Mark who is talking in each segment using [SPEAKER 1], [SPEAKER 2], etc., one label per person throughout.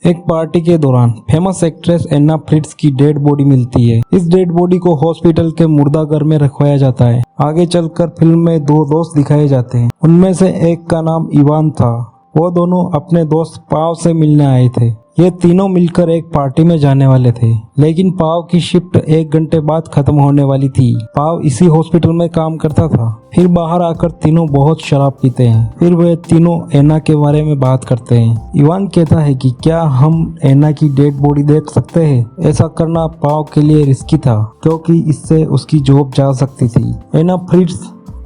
[SPEAKER 1] एक पार्टी के दौरान फेमस एक्ट्रेस एन्ना फ्रिट्ज की डेड बॉडी मिलती है। इस डेड बॉडी को हॉस्पिटल के मुर्दाघर में रखवाया जाता है। आगे चलकर फिल्म में दो दोस्त दिखाए जाते हैं। उनमें से एक का नाम इवान था। वो दोनों अपने दोस्त पाव से मिलने आए थे। ये तीनों मिलकर एक पार्टी में जाने वाले थे, लेकिन पाव की शिफ्ट 1 घंटे बाद खत्म होने वाली थी। पाव इसी हॉस्पिटल में काम करता था। फिर बाहर आकर तीनों बहुत शराब पीते हैं। फिर वे तीनों एना के बारे में बात करते हैं। इवान कहता है कि क्या हम एना की डेड बॉडी देख सकते हैं। ऐसा करना पाव के लिए रिस्की था, क्योंकि इससे उसकी जॉब जा सकती थी। एना फ्रिट्ज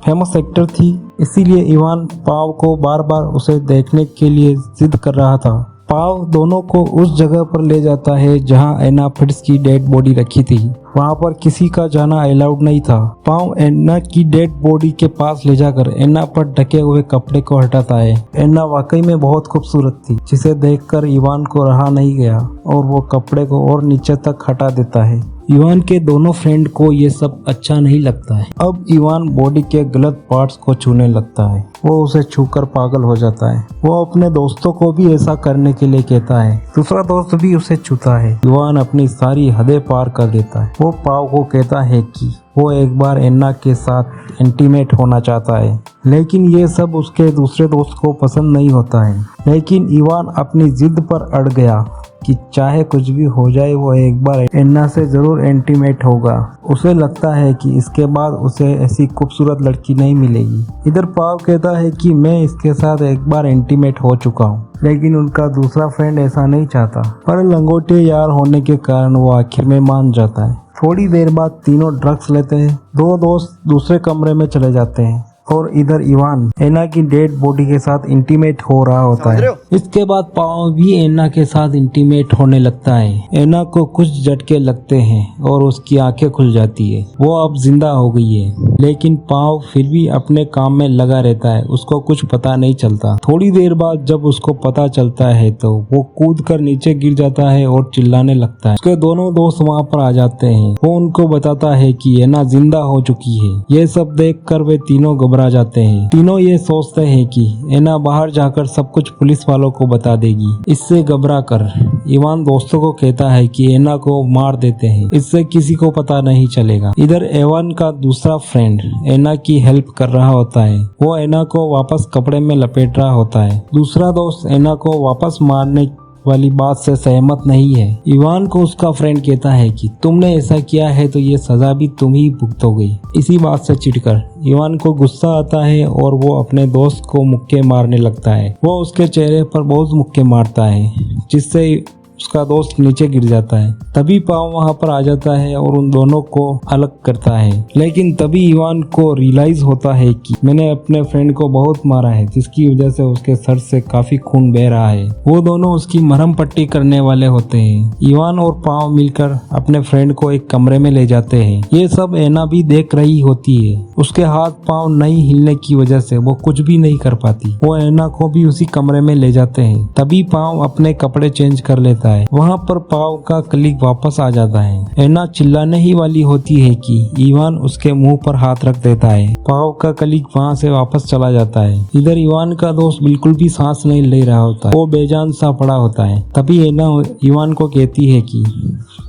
[SPEAKER 1] फेमस एक्टर थी, इसीलिए इवान पाव को बार बार उसे देखने के लिए जिद कर रहा था। पाव दोनों को उस जगह पर ले जाता है जहां एना फ्रिट्ज की डेड बॉडी रखी थी। वहां पर किसी का जाना अलाउड नहीं था। पाव एना की डेड बॉडी के पास ले जाकर एना पर ढके हुए कपड़े को हटाता है। एना वाकई में बहुत खूबसूरत थी, जिसे देखकर इवान को रहा नहीं गया और वो कपड़े को और नीचे तक हटा देता है। इवान के दोनों फ्रेंड को ये सब अच्छा नहीं लगता है। अब इवान बॉडी के गलत पार्ट्स को छूने लगता है। वो उसे छूकर पागल हो जाता है। वो अपने दोस्तों को भी ऐसा करने के लिए कहता है। दूसरा दोस्त भी उसे छूता है। इवान अपनी सारी हदें पार कर देता है। वो पाव को कहता है कि वो एक बार एन्ना के साथ इंटीमेट होना चाहता है, लेकिन ये सब उसके दूसरे दोस्त को पसंद नहीं होता है। लेकिन इवान अपनी जिद पर अड़ गया कि चाहे कुछ भी हो जाए वो एक बार एन्ना से जरूर इंटीमेट होगा। उसे लगता है कि इसके बाद उसे ऐसी खूबसूरत लड़की नहीं मिलेगी। इधर पाव कहता है कि मैं इसके साथ एक बार इंटीमेट हो चुका हूँ, लेकिन उनका दूसरा फ्रेंड ऐसा नहीं चाहता। पर लंगोटे यार होने के कारण वो आखिर में मान जाता है। थोड़ी देर बाद तीनों ड्रग्स लेते हैं। दो दोस्त दूसरे कमरे में चले जाते हैं और इधर इवान एना की डेड बॉडी के साथ इंटीमेट हो रहा होता है। इसके बाद पाव भी एना के साथ इंटीमेट होने लगता है। एना को कुछ झटके लगते हैं और उसकी आंखें खुल जाती है। वो अब जिंदा हो गई है, लेकिन पाव फिर भी अपने काम में लगा रहता है। उसको कुछ पता नहीं चलता। थोड़ी देर बाद जब उसको पता चलता है तो वो कूद कर नीचे गिर जाता है और चिल्लाने लगता है। उसके दोनों दोस्त वहाँ पर आ जाते हैं। वो उनको बताता है कि एना जिंदा हो चुकी है। ये सब देख कर वे तीनों घबरा जाते हैं। तीनों ये सोचते हैं कि एना बाहर जाकर सब कुछ पुलिस वालों को बता देगी। इससे घबरा कर इवान दोस्तों को कहता है कि एना को मार देते हैं, इससे किसी को पता नहीं चलेगा। इधर इवान का दूसरा फ्रेंड एना की हेल्प कर रहा होता है। वो एना को वापस कपड़े में लपेट रहा होता है। दूसरा दोस्त एना को वापस मारने वाली बात से सहमत नहीं है। इवान को उसका फ्रेंड कहता है कि तुमने ऐसा किया है तो ये सजा भी तुम ही भुगतोगे। इसी बात से चिढ़कर इवान को गुस्सा आता है और वो अपने दोस्त को मुक्के मारने लगता है। वो उसके चेहरे पर बहुत मुक्के मारता है, जिससे उसका दोस्त नीचे गिर जाता है। तभी पाव वहां पर आ जाता है और उन दोनों को अलग करता है। लेकिन तभी इवान को रियलाइज होता है कि मैंने अपने फ्रेंड को बहुत मारा है, जिसकी वजह से उसके सर से काफी खून बह रहा है। वो दोनों उसकी मरहम पट्टी करने वाले होते हैं। इवान और पाव मिलकर अपने फ्रेंड को एक कमरे में ले जाते हैं। ये सब एना भी देख रही होती है। उसके हाथ पांव नहीं हिलने की वजह से वो कुछ भी नहीं कर पाती। वो एना को भी उसी कमरे में ले जाते हैं। तभी पाव अपने कपड़े चेंज कर लेता है। वहाँ पर पाव का कलीग वापस आ जाता है। एना चिल्लाने ही वाली होती है कि इवान उसके मुंह पर हाथ रख देता है। पाव का कलीग वहाँ से वापस चला जाता है। इधर इवान का दोस्त बिल्कुल भी सांस नहीं ले रहा होता है। वो बेजान सा पड़ा होता है। तभी एना इवान को कहती है कि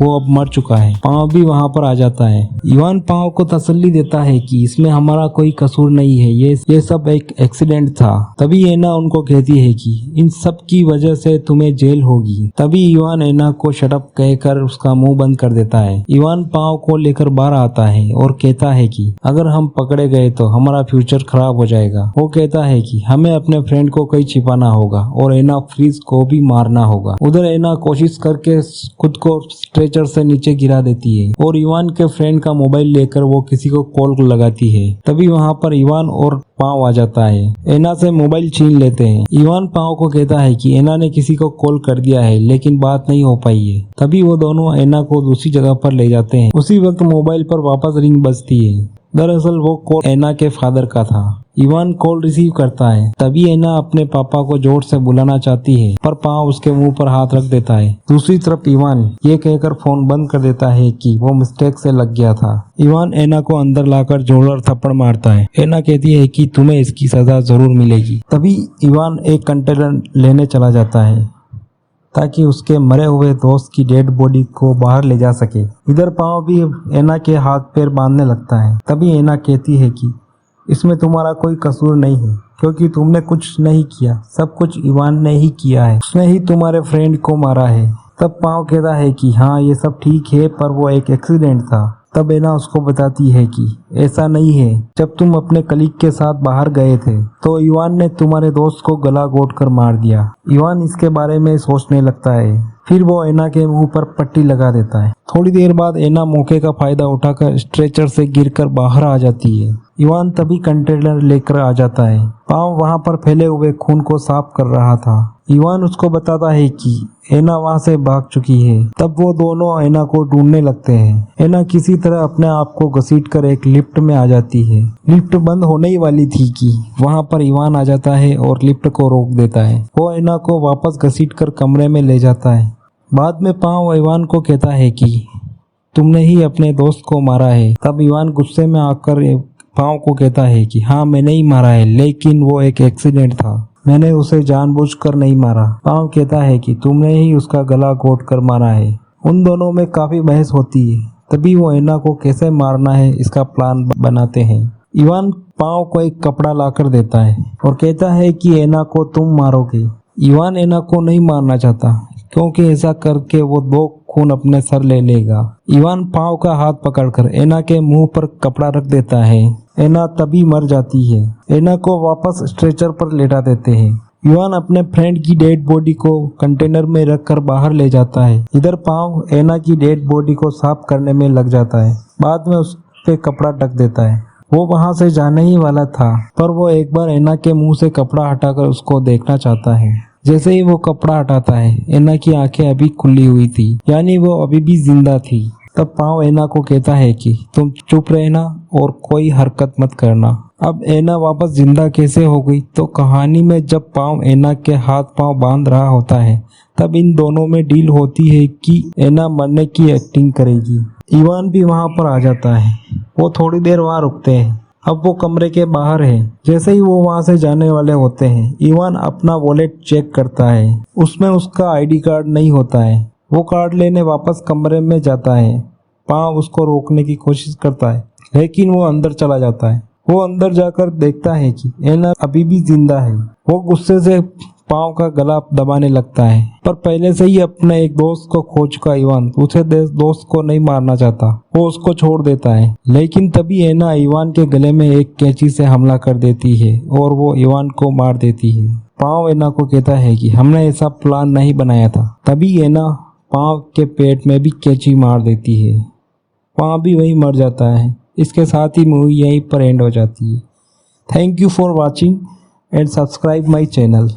[SPEAKER 1] वो अब मर चुका है। पाव भी वहाँ पर आ जाता है। इवान पाव को तसल्ली देता है कि इसमें हमारा कोई कसूर नहीं है, ये सब एक एक्सीडेंट था। तभी एना उनको कहती है कि इन सब की वजह से तुम्हें जेल होगी। तभी इवान एना को शटअप कहकर उसका मुंह बंद कर देता है। इवान पाव को लेकर बाहर आता है और कहता है कि अगर हम पकड़े गए तो हमारा फ्यूचर खराब हो जाएगा। वो कहता है कि हमें अपने फ्रेंड को कहीं छिपाना होगा और एना फ्रीज को भी मारना होगा। उधर एना कोशिश करके खुद को स्ट्रेचर से नीचे गिरा देती है और इवान के फ्रेंड का मोबाइल लेकर वो किसी को कॉल लगाती है। तभी वहाँ पर इवान और पाव आ जाता है। एना से मोबाइल छीन लेते हैं। इवान पाव को कहता है कि एना ने किसी को कॉल कर दिया है, लेकिन बात नहीं हो पाई है। तभी वो दोनों एना को दूसरी जगह पर ले जाते हैं। उसी वक्त मोबाइल पर वापस रिंग बजती है। दरअसल वो कॉल एना के फादर का था। इवान कॉल रिसीव करता है। तभी एना अपने पापा को जोर से बुलाना चाहती है, पर पाव उसके मुंह पर हाथ रख देता है। दूसरी तरफ इवान ये कहकर फोन बंद कर देता है कि वो मिस्टेक से लग गया था। इवान एना को अंदर लाकर जोरदार थप्पड़ मारता है। एना कहती है कि तुम्हें इसकी सजा जरूर मिलेगी। तभी इवान एक कंटेनर लेने चला जाता है। ताकि उसके मरे हुए दोस्त की डेड बॉडी को बाहर ले जा सके। इधर पाँव भी एना के हाथ पैर बांधने लगता है। तभी एना कहती है कि इसमें तुम्हारा कोई कसूर नहीं है, क्योंकि तुमने कुछ नहीं किया, सब कुछ इवान ने ही किया है, उसने ही तुम्हारे फ्रेंड को मारा है। तब पाँव कहता है कि हाँ ये सब ठीक है, पर वो एक एक्सीडेंट था। तब एना उसको बताती है कि ऐसा नहीं है, जब तुम अपने कलीग के साथ बाहर गए थे तो इवान ने तुम्हारे दोस्त को गला घोट कर मार दिया। इवान इसके बारे में सोचने लगता है, फिर वो एना के मुंह पर पट्टी लगा देता है। थोड़ी देर बाद एना मौके का फायदा उठाकर स्ट्रेचर से गिरकर बाहर आ जाती है। इवान तभी कंटेनर लेकर आ जाता है। पाँव वहां पर फैले हुए खून को साफ कर रहा था। इवान उसको बताता है कि एना वहां से भाग चुकी है। तब वो दोनों एना को ढूंढने लगते हैं। एना किसी तरह अपने आप को घसीटकर एक लिफ्ट में आ जाती है। लिफ्ट बंद होने ही वाली थी कि वहां पर इवान आ जाता है और लिफ्ट को रोक देता है। वो एना को वापस घसीटकर कमरे में ले जाता है। बाद में पाँव इवान को कहता है कि तुमने ही अपने दोस्त को मारा है। तब इवान गुस्से में आकर पाँव को कहता है कि हाँ मैंने ही मारा है, लेकिन वो एक एक्सीडेंट था, मैंने उसे जानबूझकर नहीं मारा। पाँव कहता है कि तुमने ही उसका गला घोट कर मारा है। उन दोनों में काफी बहस होती है। तभी वो एना को कैसे मारना है इसका प्लान बनाते हैं। इवान पाँव को एक कपड़ा लाकर देता है और कहता है कि एना को तुम मारोगे। इवान एना को नहीं मारना चाहता, क्योंकि ऐसा करके वो 2 खून अपने सर ले लेगा। इवान पाँव का हाथ पकड़कर एना के मुंह पर कपड़ा रख देता है। एना तभी मर जाती है। एना को वापस स्ट्रेचर पर लेटा देते हैं। इवान अपने फ्रेंड की डेड बॉडी को कंटेनर में रखकर बाहर ले जाता है। इधर पाँव एना की डेड बॉडी को साफ करने में लग जाता है। बाद में उस पे कपड़ा ढक देता है। वो वहां से जाने ही वाला था, पर वो एक बार एना के मुंह से कपड़ा हटाकर उसको देखना चाहता है। जैसे ही वो कपड़ा हटाता है, एना की आंखें अभी खुली हुई थी, यानी वो अभी भी जिंदा थी। तब पाँव एना को कहता है कि तुम चुप रहना और कोई हरकत मत करना। अब एना वापस जिंदा कैसे हो गई? तो कहानी में जब पाँव एना के हाथ पाँव बांध रहा होता है, तब इन दोनों में डील होती है कि एना मरने की एक्टिंग करेगी। इवान भी वहां पर आ जाता है। वो थोड़ी देर वहां रुकते हैं। अब वो कमरे के बाहर है। जैसे ही वो वहां से जाने वाले होते हैं, इवान अपना वॉलेट चेक करता है। उसमें उसका आईडी कार्ड नहीं होता है। वो कार्ड लेने वापस कमरे में जाता है। पाँव उसको रोकने की कोशिश करता है, लेकिन वो अंदर चला जाता है। वो अंदर जाकर देखता है कि एना अभी भी जिंदा है। वो गुस्से से पाँव का गला दबाने लगता है, पर पहले से ही अपने एक दोस्त को खो चुका इवान उसे दोस्त को नहीं मारना चाहता। वो उसको छोड़ देता है, लेकिन तभी एना इवान के गले में एक कैंची से हमला कर देती है और वो इवान को मार देती है। पाँव एना को कहता है कि हमने ऐसा प्लान नहीं बनाया था। तभी एना पाँव के पेट में भी कैंची मार देती है। पाँव भी वहीं मर जाता है। इसके साथ ही मूवी यहीं पर एंड हो जाती है। Thank you for watching and subscribe my channel.